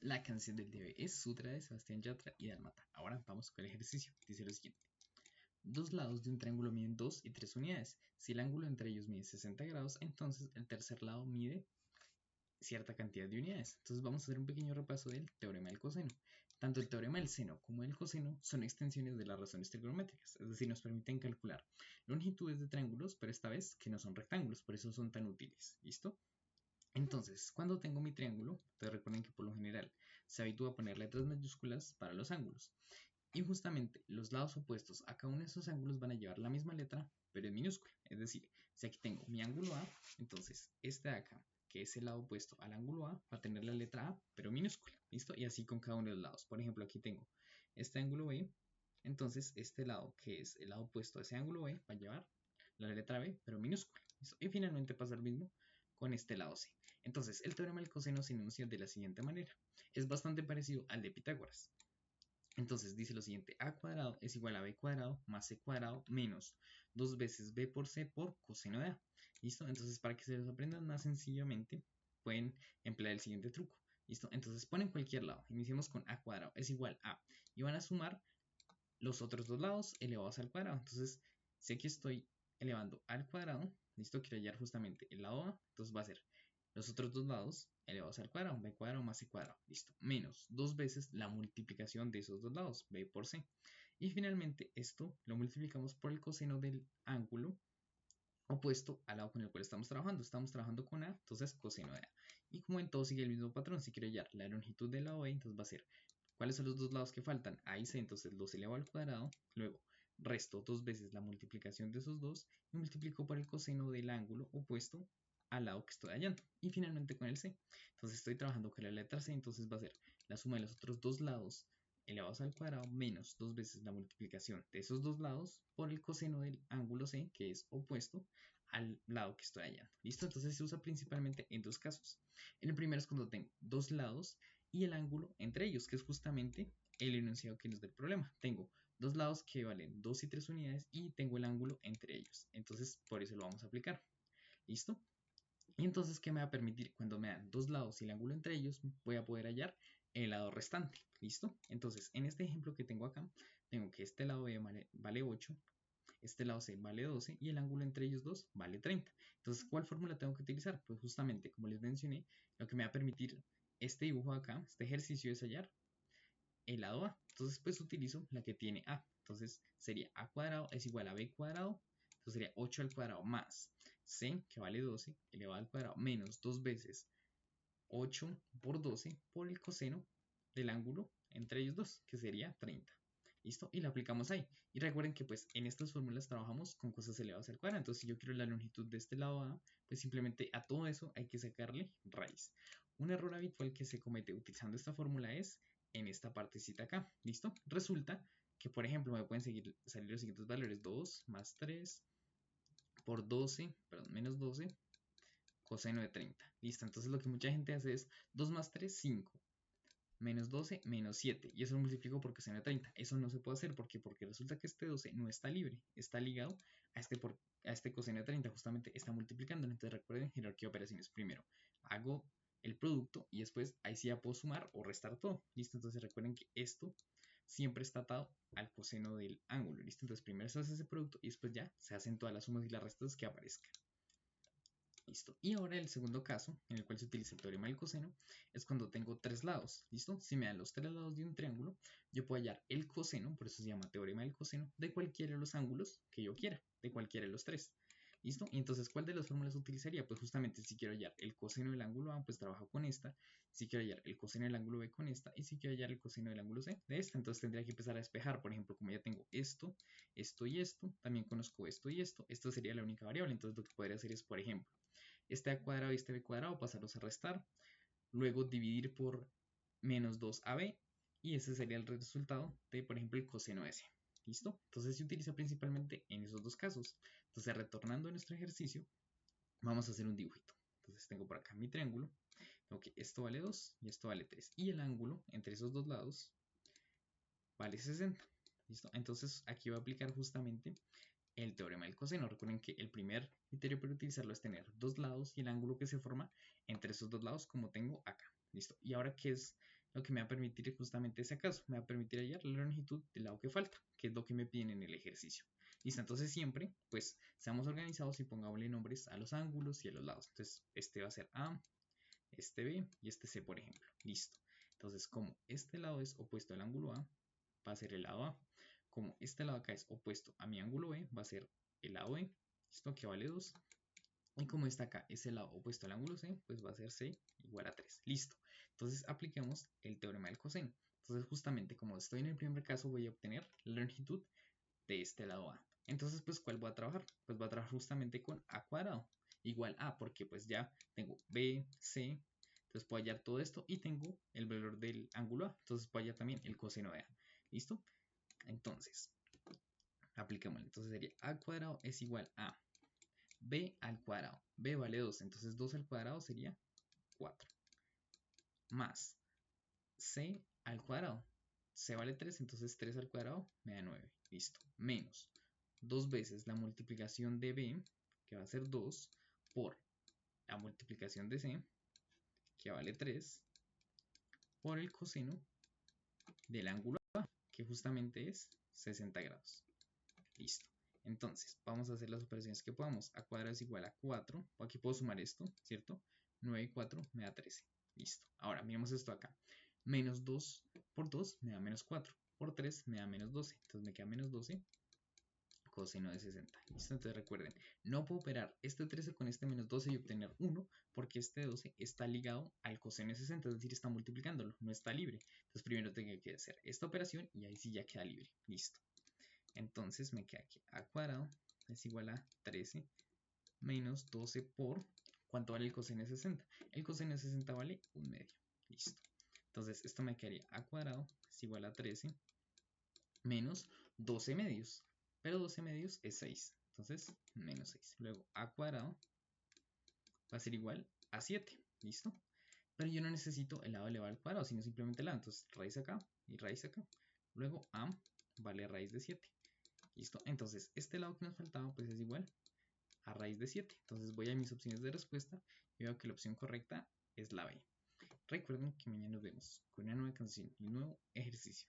La canción del día de hoy es Sutra de Sebastián Yatra y Dálmata. Ahora vamos con el ejercicio. Dice lo siguiente. Dos lados de un triángulo miden 2 y 3 unidades. Si el ángulo entre ellos mide 60 grados, entonces el tercer lado mide cierta cantidad de unidades. Entonces vamos a hacer un pequeño repaso del teorema del coseno. Tanto el teorema del seno como el coseno son extensiones de las razones trigonométricas, es decir, nos permiten calcular longitudes de triángulos, pero esta vez que no son rectángulos, por eso son tan útiles. ¿Listo? Entonces, cuando tengo mi triángulo, te recuerden que por lo general se habitúa a poner letras mayúsculas para los ángulos. Y justamente los lados opuestos a cada uno de esos ángulos van a llevar la misma letra, pero en minúscula. Es decir, si aquí tengo mi ángulo A, entonces este de acá, que es el lado opuesto al ángulo A, va a tener la letra A, pero minúscula. ¿Listo? Y así con cada uno de los lados. Por ejemplo, aquí tengo este ángulo B, entonces este lado, que es el lado opuesto a ese ángulo B, va a llevar la letra B, pero minúscula. ¿Listo? Y finalmente pasa lo mismo con este lado C. Entonces, el teorema del coseno se enuncia de la siguiente manera. Es bastante parecido al de Pitágoras. Entonces dice lo siguiente, a cuadrado es igual a b cuadrado más c cuadrado menos 2 veces b por c por coseno de a. ¿Listo? Entonces para que se los aprendan más sencillamente, pueden emplear el siguiente truco. ¿Listo? Entonces ponen cualquier lado. Iniciemos con a cuadrado es igual a. Y van a sumar los otros dos lados elevados al cuadrado. Entonces, si aquí estoy elevando al cuadrado, ¿listo? Quiero hallar justamente el lado a. Entonces va a ser los otros dos lados elevados al cuadrado, b cuadrado más c cuadrado, listo, menos dos veces la multiplicación de esos dos lados, b por c. Y finalmente esto lo multiplicamos por el coseno del ángulo opuesto al lado con el cual estamos trabajando con A, entonces coseno de A. Y como en todo sigue el mismo patrón, si quiero hallar la longitud del lado B, entonces va a ser, ¿cuáles son los dos lados que faltan? A y C, entonces los elevo al cuadrado, luego resto dos veces la multiplicación de esos dos y multiplico por el coseno del ángulo opuesto al lado que estoy hallando. Y finalmente con el C. Entonces estoy trabajando con la letra C, entonces va a ser la suma de los otros dos lados elevados al cuadrado menos dos veces la multiplicación de esos dos lados por el coseno del ángulo C, que es opuesto al lado que estoy hallando. ¿Listo? Entonces se usa principalmente en dos casos. En el primero es cuando tengo dos lados y el ángulo entre ellos, que es justamente el enunciado que nos da el problema. Tengo dos lados que valen 2 y 3 unidades y tengo el ángulo entre ellos. Entonces por eso lo vamos a aplicar. ¿Listo? Y entonces, ¿qué me va a permitir? Cuando me dan dos lados y el ángulo entre ellos, voy a poder hallar el lado restante. ¿Listo? Entonces, en este ejemplo que tengo acá, tengo que este lado B vale 8, este lado C vale 12 y el ángulo entre ellos dos vale 30. Entonces, ¿cuál fórmula tengo que utilizar? Pues justamente, como les mencioné, lo que me va a permitir este dibujo acá, este ejercicio es hallar el lado A. Entonces, pues utilizo la que tiene A. Entonces, sería A cuadrado es igual a B cuadrado. Entonces sería 8 al cuadrado más C, que vale 12, elevado al cuadrado, menos 2 veces 8 por 12 por el coseno del ángulo entre ellos dos, que sería 30. ¿Listo? Y lo aplicamos ahí. Y recuerden que pues en estas fórmulas trabajamos con cosas elevadas al cuadrado. Entonces si yo quiero la longitud de este lado A, pues simplemente a todo eso hay que sacarle raíz. Un error habitual que se comete utilizando esta fórmula es en esta partecita acá. ¿Listo? Resulta que por ejemplo me pueden salir los siguientes valores. 2 más 3 por 12, perdón, menos 12 coseno de 30. Listo, entonces lo que mucha gente hace es 2 más 3, 5. Menos 12, menos 7. Y eso lo multiplico por coseno de 30. Eso no se puede hacer porque resulta que este 12 no está libre. Está ligado a este coseno de 30. Justamente está multiplicando. Entonces recuerden, jerarquía de operaciones. Primero hago el producto y después ahí sí ya puedo sumar o restar todo. Listo, entonces recuerden que esto siempre está atado al coseno del ángulo. Listo, entonces primero se hace ese producto y después ya se hacen todas las sumas y las restas que aparezcan. Listo. Y ahora el segundo caso, en el cual se utiliza el teorema del coseno, es cuando tengo tres lados. ¿Listo? Si me dan los tres lados de un triángulo, yo puedo hallar el coseno, por eso se llama teorema del coseno, de cualquiera de los ángulos que yo quiera, de cualquiera de los tres. ¿Listo? Y entonces, ¿cuál de las fórmulas utilizaría? Pues justamente si quiero hallar el coseno del ángulo A, pues trabajo con esta. Si quiero hallar el coseno del ángulo B con esta. Y si quiero hallar el coseno del ángulo C de esta. Entonces tendría que empezar a despejar. Por ejemplo, como ya tengo esto, esto y esto, también conozco esto y esto. Esto sería la única variable. Entonces lo que podría hacer es, por ejemplo, este a cuadrado y este b cuadrado, pasarlos a restar. Luego dividir por menos 2ab. Y ese sería el resultado de, por ejemplo, el coseno S. ¿Listo? Entonces se utiliza principalmente en esos dos casos. Entonces, retornando a nuestro ejercicio, vamos a hacer un dibujito. Entonces tengo por acá mi triángulo. Tengo que esto vale 2 y esto vale 3. Y el ángulo entre esos dos lados vale 60. ¿Listo? Entonces aquí voy a aplicar justamente el teorema del coseno. Recuerden que el primer criterio para utilizarlo es tener dos lados y el ángulo que se forma entre esos dos lados como tengo acá. ¿Listo? Y ahora, ¿qué es lo que me va a permitir justamente ese caso, me va a permitir hallar la longitud del lado que falta, que es lo que me piden en el ejercicio. Listo, entonces siempre, pues, seamos organizados y pongámosle nombres a los ángulos y a los lados. Entonces, este va a ser A, este B y este C, por ejemplo. Listo. Entonces, como este lado es opuesto al ángulo A, va a ser el lado A. Como este lado acá es opuesto a mi ángulo B, va a ser el lado B. Listo, que vale 2. Y como está acá es el lado opuesto al ángulo C, pues va a ser C igual a 3. Listo. Entonces apliquemos el teorema del coseno. Entonces justamente como estoy en el primer caso voy a obtener la longitud de este lado A. Entonces pues ¿cuál voy a trabajar? Pues voy a trabajar justamente con A cuadrado igual A, porque pues ya tengo B, C, entonces puedo hallar todo esto y tengo el valor del ángulo A, entonces puedo hallar también el coseno de A. ¿Listo? Entonces apliquémoslo. Entonces sería A cuadrado es igual a B al cuadrado. B vale 2, entonces 2 al cuadrado sería 4. Más C al cuadrado. C vale 3, entonces 3 al cuadrado me da 9. Listo. Menos 2 veces la multiplicación de B, que va a ser 2, por la multiplicación de C, que vale 3, por el coseno del ángulo A, que justamente es 60 grados. Listo. Entonces, vamos a hacer las operaciones que podamos. A cuadrado es igual a 4. Aquí puedo sumar esto, ¿cierto? 9 y 4 me da 13. Listo. Ahora, miremos esto acá. Menos 2 por 2 me da menos 4. Por 3 me da menos 12. Entonces me queda menos 12 coseno de 60. ¿Listo? Entonces recuerden, no puedo operar este 13 con este menos 12 y obtener 1 porque este 12 está ligado al coseno de 60, es decir, está multiplicándolo, no está libre. Entonces primero tengo que hacer esta operación y ahí sí ya queda libre. Listo. Entonces me queda aquí a cuadrado es igual a 13 menos 12 por, ¿cuánto vale el coseno de 60? El coseno de 60 vale 1/2. Listo. Entonces esto me quedaría a cuadrado es igual a 13 menos 12 medios. Pero 12 medios es 6. Entonces menos 6. Luego a cuadrado va a ser igual a 7. ¿Listo? Pero yo no necesito el lado elevado al cuadrado, sino simplemente el lado. Entonces raíz acá y raíz acá. Luego a vale raíz de 7. ¿Listo? Entonces, este lado que nos faltaba pues es igual a raíz de 7. Entonces voy a mis opciones de respuesta y veo que la opción correcta es la B. Recuerden que mañana nos vemos con una nueva canción y un nuevo ejercicio.